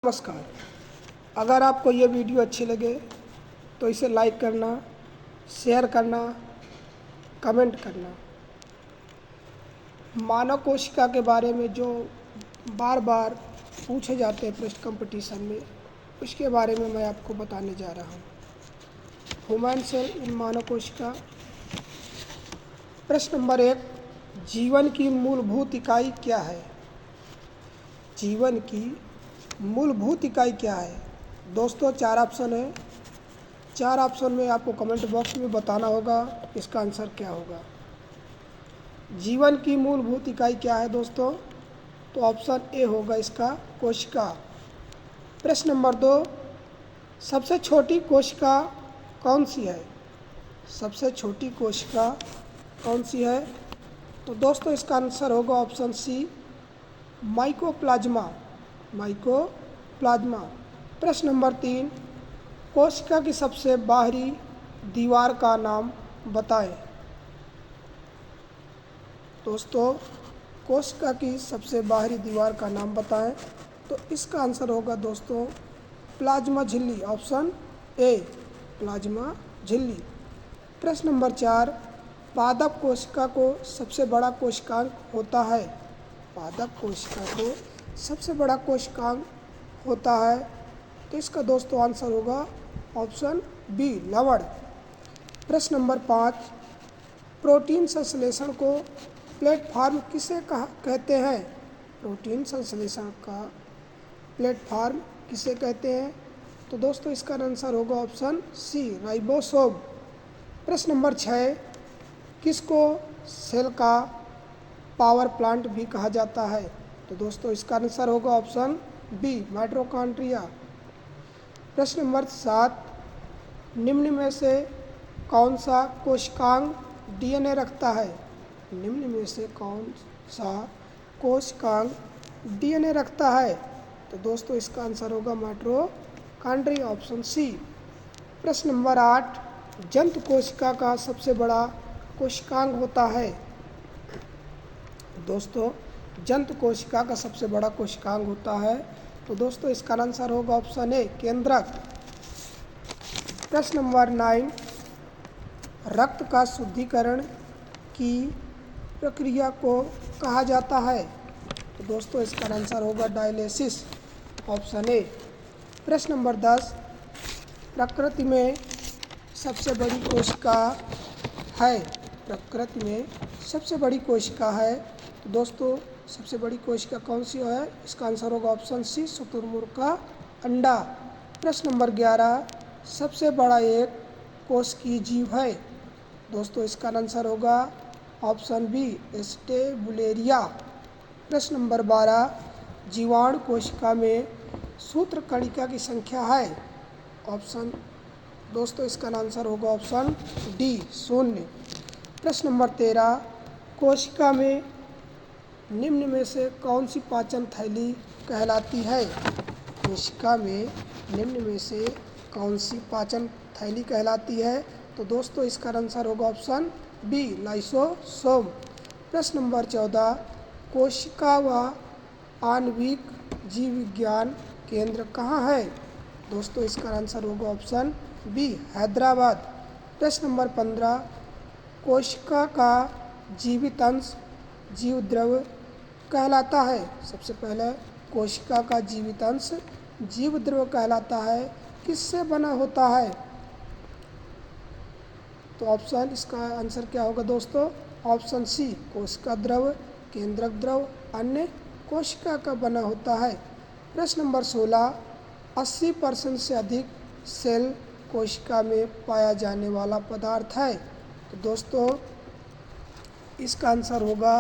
नमस्कार। अगर आपको ये वीडियो अच्छी लगे तो इसे लाइक करना, शेयर करना, कमेंट करना। मानव कोशिका के बारे में जो बार बार पूछे जाते हैं प्रश्न कंपटीशन में, उसके बारे में मैं आपको बताने जा रहा हूँ। ह्यूमन सेल इन मानव कोशिका। प्रश्न नंबर 1, जीवन की मूलभूत इकाई क्या है? जीवन की मूलभूत इकाई क्या है? दोस्तों 4 ऑप्शन है। 4 ऑप्शन में आपको कमेंट बॉक्स में बताना होगा इसका आंसर क्या होगा। जीवन की मूलभूत इकाई क्या है दोस्तों? तो ऑप्शन ए होगा इसका, कोशिका। प्रश्न नंबर 2, सबसे छोटी कोशिका कौन सी है? सबसे छोटी कोशिका कौन सी है? तो दोस्तों इसका आंसर होगा ऑप्शन सी, माइकोप्लाज्मा। माइकोप्लाज्मा। प्रश्न नंबर 3, कोशिका की सबसे बाहरी दीवार का नाम बताएं। दोस्तों कोशिका की सबसे बाहरी दीवार का नाम बताएं। तो इसका आंसर होगा दोस्तों प्लाज्मा झिल्ली, ऑप्शन ए, प्लाज्मा झिल्ली। प्रश्न नंबर 4, पादप कोशिका को सबसे बड़ा कोशिकांग होता है। पादप कोशिका को सबसे बड़ा कोशिकांग होता है। तो इसका दोस्तों आंसर होगा ऑप्शन बी, लवण। प्रश्न नंबर 5, प्रोटीन संश्लेषण को प्लेटफॉर्म किसे कहते हैं? प्रोटीन संश्लेषण का प्लेटफॉर्म किसे कहते हैं? तो दोस्तों इसका आंसर होगा ऑप्शन सी, राइबोसोम। प्रश्न नंबर 6, किसको सेल का पावर प्लांट भी कहा जाता है? तो दोस्तों इसका आंसर होगा ऑप्शन बी, माइटोकॉन्ड्रिया। प्रश्न नंबर 7, निम्न में से कौन सा कोशिकांग डीएनए रखता है? निम्न में से कौन सा कोशिकांग डीएनए रखता है? तो दोस्तों इसका आंसर होगा माइटोकॉन्ड्रिया, ऑप्शन सी। प्रश्न नंबर 8, जंतु कोशिका का सबसे बड़ा कोशिकांग होता है। दोस्तों जंतु कोशिका का सबसे बड़ा कोशिकांग होता है। तो दोस्तों इसका आंसर होगा ऑप्शन ए, केंद्रक। प्रश्न नंबर 9, रक्त का शुद्धिकरण की प्रक्रिया को कहा जाता है। तो दोस्तों इसका आंसर होगा डायलिसिस, ऑप्शन ए। प्रश्न नंबर 10, प्रकृति में सबसे बड़ी कोशिका है। प्रकृति में सबसे बड़ी कोशिका है। तो दोस्तों सबसे बड़ी कोशिका कौन सी है? इसका आंसर होगा ऑप्शन सी, शुतुरमुर्ग का अंडा। प्रश्न नंबर 11, सबसे बड़ा एक कोशिकीय जीव है। दोस्तों इसका आंसर होगा ऑप्शन बी, एस्टेबुलेरिया। प्रश्न नंबर 12, जीवाणु कोशिका में सूत्रकणिका की संख्या है। ऑप्शन दोस्तों इसका आंसर होगा ऑप्शन डी, 0। प्रश्न नंबर 13, कोशिका में निम्न में से कौन सी पाचन थैली कहलाती है? कोशिका में निम्न में से कौन सी पाचन थैली कहलाती है? तो दोस्तों इसका आंसर होगा ऑप्शन बी, लाइसोसोम। प्रश्न नंबर 14, कोशिका व आणविक जीव विज्ञान केंद्र कहाँ है? दोस्तों इसका आंसर होगा ऑप्शन बी, हैदराबाद। प्रश्न नंबर 15, कोशिका का जीवित अंश जीवद्रव्य कहलाता है। सबसे पहले कोशिका का जीवित अंश जीवद्रव्य कहलाता है। किससे बना होता है? तो ऑप्शन इसका आंसर क्या होगा दोस्तों? ऑप्शन सी, कोशिका द्रव, केंद्रक द्रव, अन्य कोशिका का बना होता है। प्रश्न नंबर 16, 80% से अधिक सेल कोशिका में पाया जाने वाला पदार्थ है। तो दोस्तों इसका आंसर होगा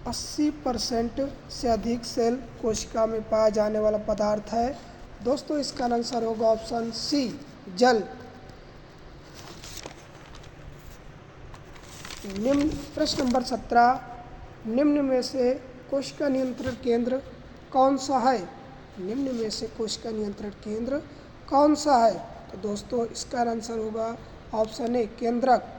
80% से अधिक सेल कोशिका में पाया जाने वाला पदार्थ है। दोस्तों इसका आंसर होगा ऑप्शन सी, जल। निम्न प्रश्न नंबर 17, निम्न में से कोशिका नियंत्रण केंद्र कौन सा है? निम्न में से कोशिका नियंत्रण केंद्र कौन सा है? तो दोस्तों इसका आंसर होगा ऑप्शन ए, केंद्रक।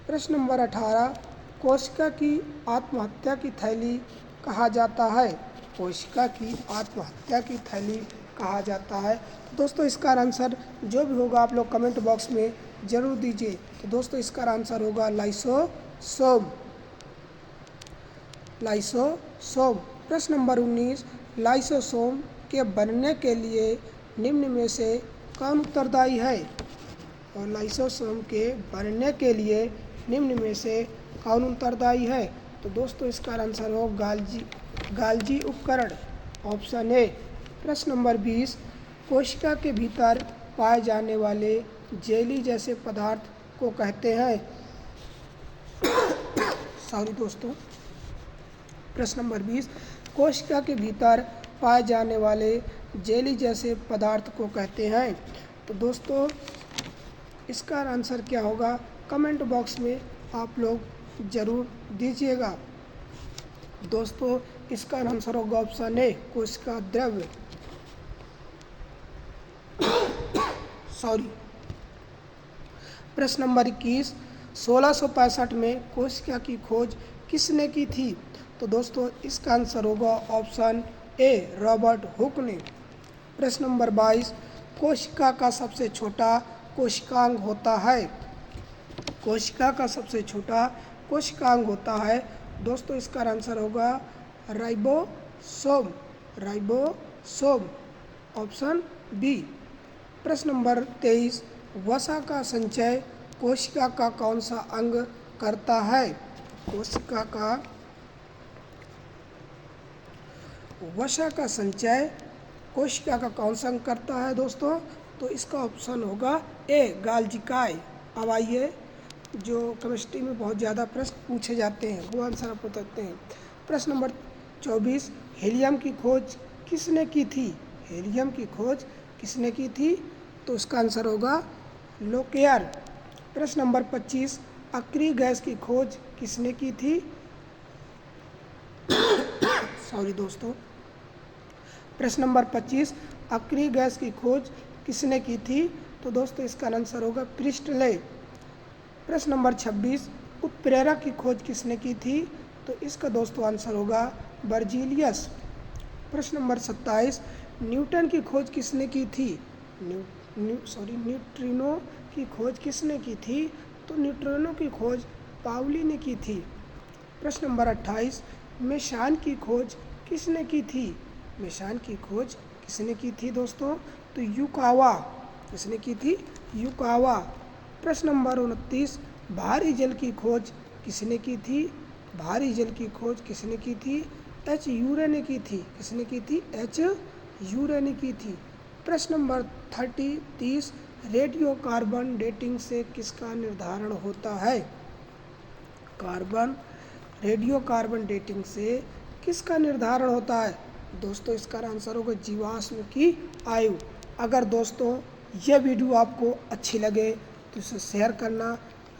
प्रश्न नंबर 18, कोशिका की आत्महत्या की थैली कहा जाता है। कोशिका की आत्महत्या की थैली कहा जाता है। तो दोस्तों इसका आंसर जो भी होगा आप लोग कमेंट बॉक्स में ज़रूर दीजिए। तो दोस्तों इसका आंसर होगा लाइसोसोम। लाइसोसोम। प्रश्न नंबर 19, लाइसोसोम के बनने के लिए निम्न में से कौन उत्तरदायी है? और लाइसोसोम के बनने के लिए निम्न में से कौन उत्तरदायी है? तो दोस्तों इसका आंसर हो गाल्जी उपकरण, ऑप्शन ए। प्रश्न नंबर 20, कोशिका के भीतर पाए जाने वाले जेली जैसे पदार्थ को कहते हैं। सॉरी दोस्तों, प्रश्न नंबर 20, कोशिका के भीतर पाए जाने वाले जेली जैसे पदार्थ को कहते हैं। तो दोस्तों इसका आंसर क्या होगा कमेंट बॉक्स में आप लोग ज़रूर दीजिएगा। दोस्तों इसका आंसर होगा ऑप्शन ए, कोशिका द्रव्य। सॉरी। प्रश्न नंबर 21, 1665 में कोशिका की खोज किसने की थी? तो दोस्तों इसका आंसर होगा ऑप्शन ए, रॉबर्ट हुक ने। प्रश्न नंबर 22, कोशिका का सबसे छोटा कोशिकांग होता है। कोशिका का सबसे छोटा कोशिकांग होता है। दोस्तों इसका आंसर होगा राइबोसोम। Ribosome, option B. प्रश्न नंबर 23, वसा का संचय कोशिका का कौन सा अंग करता है? कोशिका का वसा का संचय कोशिका का कौन सा अंग करता है दोस्तों? तो इसका ऑप्शन होगा ए, गाल्जिकाई। अब आइए जो केमिस्ट्री में बहुत ज़्यादा प्रश्न पूछे जाते हैं वो आंसर आप बताते हैं। प्रश्न नंबर 24, हीलियम की खोज किसने की थी? हीलियम की खोज किसने की थी? तो इसका आंसर होगा लोकेयर। प्रश्न नंबर 25, अक्रिय गैस की खोज किसने की थी? सॉरी दोस्तों, प्रश्न नंबर 25, अक्रिय गैस की खोज किसने की थी? तो दोस्तों इसका आंसर होगा प्रिस्टले। प्रश्न नंबर 26, उत्प्रेरक की खोज किसने की थी? तो इसका दोस्तों आंसर होगा बर्जीलियस। प्रश्न नंबर 27, न्यूटन की खोज किसने की थी? न्यूट्रिनो की खोज किसने की थी? तो न्यूट्रिनो की खोज पाउली ने की थी। प्रश्न नंबर 28, मेसान की खोज किसने की थी? मेसान की खोज किसने की थी दोस्तों? तो युकावा। किसने की थी? युकावा। प्रश्न नंबर 29, भारी जल की खोज किसने की थी? भारी जल की खोज किसने की थी? एच यूरे ने की थी। किसने की थी? एच यूरे ने की थी। प्रश्न नंबर 30, रेडियो कार्बन डेटिंग से किसका निर्धारण होता है? रेडियो कार्बन डेटिंग से किसका निर्धारण होता है? दोस्तों इसका आंसर होगा जीवाश्म की आयु। अगर दोस्तों यह वीडियो आपको अच्छी लगे तो इसे शेयर करना,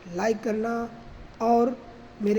लाइक करना और मेरे